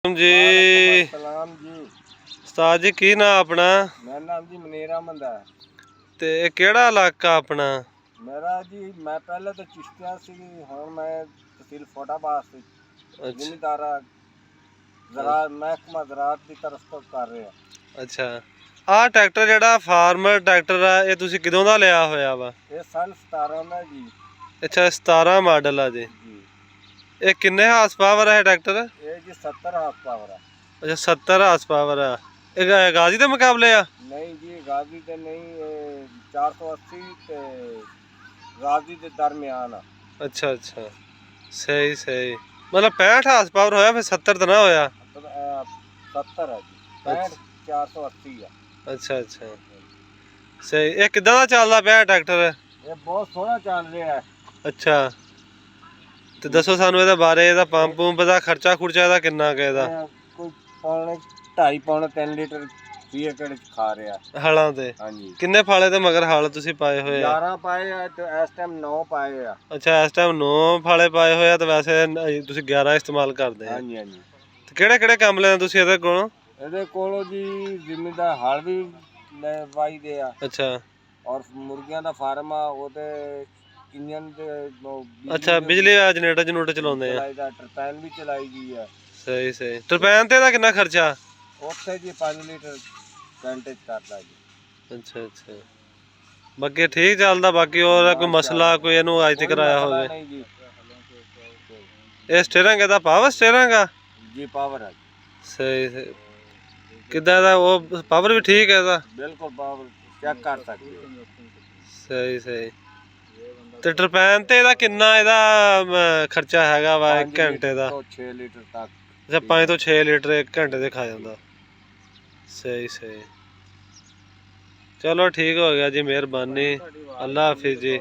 जी सलाम जी। उस्ताद जी की नाम अपना? मेरा नाम जी मुनीर अहमद है। ते केड़ा इलाका अपना? मेरा जी मैं पहले तो चिश्तिया सी, हुण मैं तहसील फोटाबाद से अच्छा जिमीदार ज़राअत महकमा ज़राअत की तरफ तो कर रहे हैं। अच्छा आ ट्रैक्टर जेड़ा फार्मर ट्रैक्टर है ये तुसी किदों दा लिया होया वा? ये सन 17 में जी। अच्छा 17 मॉडल है जी। ये किन्ने हार्स पावर है ट्रैक्टर? ये जी 70 हार्स पावर है। अच्छा 70 हार्स पावर है। ये गाजी दे मुकाबले आ? नहीं जी गाजी ते नहीं, 480 ते गाजी के दरमियान है। अच्छा अच्छा सही सही मतलब 65 हार्स पावर होया फिर 70 तो ना होया? 70 है जी, 65 480 है। अच्छा अच्छा सही ये किदां दा चलदा पिया ट्रैक्टर? ये बहुत सोहना चल रहा है। अच्छा ਤੇ ਦੱਸੋ ਸਾਨੂੰ ਇਹਦੇ ਬਾਰੇ ਇਹਦਾ ਪੰਪ ਪੰਪ ਦਾ ਖਰਚਾ ਖੁਰਚਾ ਇਹਦਾ ਕਿੰਨਾ ਕੁ ਇਹਦਾ? ਕੋਈ ਪੌਣੇ 2.5 ਪੌਣੇ 3 ਲੀਟਰ 20 ਏਕੜ ਚ ਖਾ ਰਿਹਾ। ਹਲਾਂ ਤੇ ਹਾਂਜੀ ਕਿੰਨੇ ਫਾਲੇ ਤੇ ਮਗਰ ਹਲ ਤੁਸੀਂ ਪਾਏ ਹੋਏ ਆ? 11 ਪਾਏ ਆ ਤੇ ਇਸ ਟਾਈਮ 9 ਪਾਏ ਆ। ਅੱਛਾ ਇਸ ਟਾਈਮ 9 ਫਾਲੇ ਪਾਏ ਹੋਏ ਆ ਤੇ ਵੈਸੇ ਤੁਸੀਂ 11 ਇਸਤੇਮਾਲ ਕਰਦੇ ਆ। ਹਾਂਜੀ ਹਾਂਜੀ। ਤੇ ਕਿਹੜੇ ਕਿਹੜੇ ਕੰਮ ਲੈਣੇ ਤੁਸੀਂ ਇਹਦੇ ਕੋਲੋਂ? ਇਹਦੇ ਕੋਲੋਂ ਜੀ ਜ਼ਿਮੀਂਦਾਰ ਹਲ ਵੀ ਵਾਹੀਦੇ ਆ। ਅੱਛਾ ਔਰ ਮੁਰਗੀਆਂ ਦਾ ਫਾਰਮ ਆ ਉਹਦੇ ਇੰਜਨ ਦੇ ਅੱਛਾ ਬਿਜਲੀ ਦਾ ਜਨਰੇਟਰ ਜਨੂਟਰ ਚਲਾਉਂਦੇ ਆ? ਚਲਾਈਦਾ, ਟਰਪੈਨ ਵੀ ਚਲਾਈ ਗਈ ਆ। ਸਹੀ ਸਹੀ ਟਰਪੈਨ ਤੇ ਇਹਦਾ ਕਿੰਨਾ ਖਰਚਾ? ਉੱਥੇ ਜੀ 5 ਲੀਟਰ ਘੰਟੇ ਚ ਕਰਦਾ ਜੀ। ਅੱਛਾ ਅੱਛਾ ਬਾਕੀ ਠੀਕ ਚੱਲਦਾ? ਬਾਕੀ ਹੋਰ ਕੋਈ ਮਸਲਾ ਕੋਈ ਇਹਨੂੰ ਅੱਜ ਤੱਕ ਆਇਆ ਹੋਵੇ? ਨਹੀਂ ਜੀ। ਇਹ ਸਟੀਅਰਿੰਗ ਇਹਦਾ ਪਾਵਰ ਸਟੀਅਰਿੰਗ ਆ? ਜੀ ਪਾਵਰ ਹੈ। ਸਹੀ ਸਹੀ ਕਿੱਦਾਂ ਦਾ ਉਹ ਪਾਵਰ ਵੀ ਠੀਕ ਹੈ ਇਹਦਾ? ਬਿਲਕੁਲ ਪਾਵਰ ਚੈੱਕ ਕਰ ਸਕਦੇ ਹੋ। ਸਹੀ ਸਹੀ ਤੇ ਟਰਪੈਨ ਤੇ ਇਹਦਾ ਕਿੰਨਾ ਇਹਦਾ ਖਰਚਾ ਹੈਗਾ ਵਾ 1 ਘੰਟੇ ਦਾ? 6 ਲੀਟਰ ਤੱਕ। ਅੱਛਾ 5 ਤੋਂ 6 ਲੀਟਰ 1 ਘੰਟੇ ਦੇ ਖਾ ਜਾਂਦਾ। ਸਹੀ ਸਹੀ ਚਲੋ ਠੀਕ ਹੋ ਗਿਆ ਜੀ, ਮਿਹਰਬਾਨੀ, ਅੱਲਾ ਹਾਫਿਜ਼ ਜੀ।